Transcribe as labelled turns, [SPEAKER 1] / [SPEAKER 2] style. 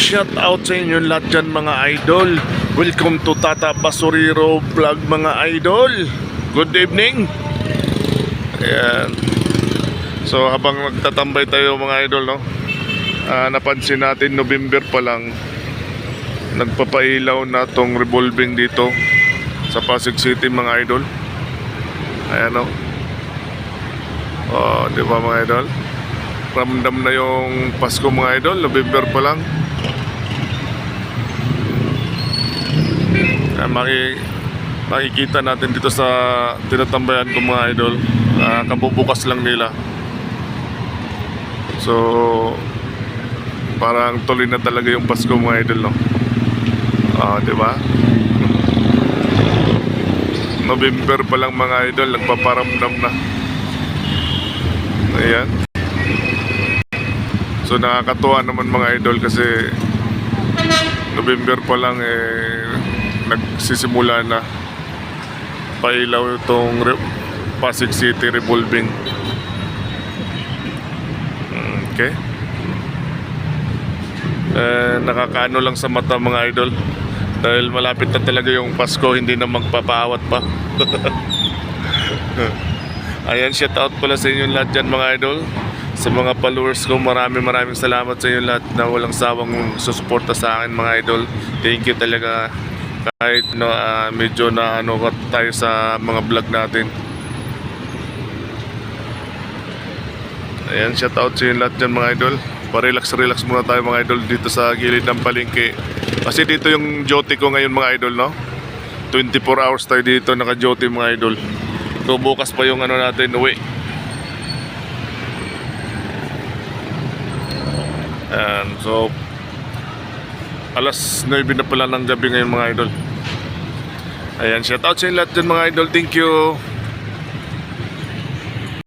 [SPEAKER 1] shout out sa inyo lahat dyan mga idol. Welcome to Tata Basurero Vlog mga idol. Good evening. Ayan. So habang nagtatambay tayo mga idol, no, napansin natin November pa lang nagpapailaw na tong revolving dito sa Pasig City mga idol. Ayan, no. Oh, di ba mga idol? Ramdam na yung Pasko mga idol, November pa lang. Makikita natin dito sa tinatambayan ko mga idol, kabubukas lang nila. So parang tuloy na talaga yung Pasko mga idol, no? Di ba? November pa lang mga idol, nagpaparamdam na. Ayan. So nakakatuwa naman mga idol kasi November pa lang nagsisimula na pailaw itong Pasig City revolving. Okay. Nakakaano lang sa mata mga idol dahil malapit na talaga yung Pasko, hindi na magpapaawat pa. Ayan, shout out pala sa inyo lahat dyan mga idol. Sa mga followers ko, maraming salamat sa inyo lahat na walang sawang susuporta sa akin mga idol. Thank you talaga kahit medyo na tayo sa mga vlog natin. Ayan, shout out sa inyo lahat dyan mga idol. Pa-relax muna tayo mga idol dito sa gilid ng palengke. Kasi dito yung duty ko ngayon mga idol, no? 24 hours tayo dito naka-duty mga idol. So bukas pa yung natin uwi. And so alas 9 na pala ng gabi ngayon mga idol. Ayan, shout out sa inyo lahat dyan mga idol. Thank you.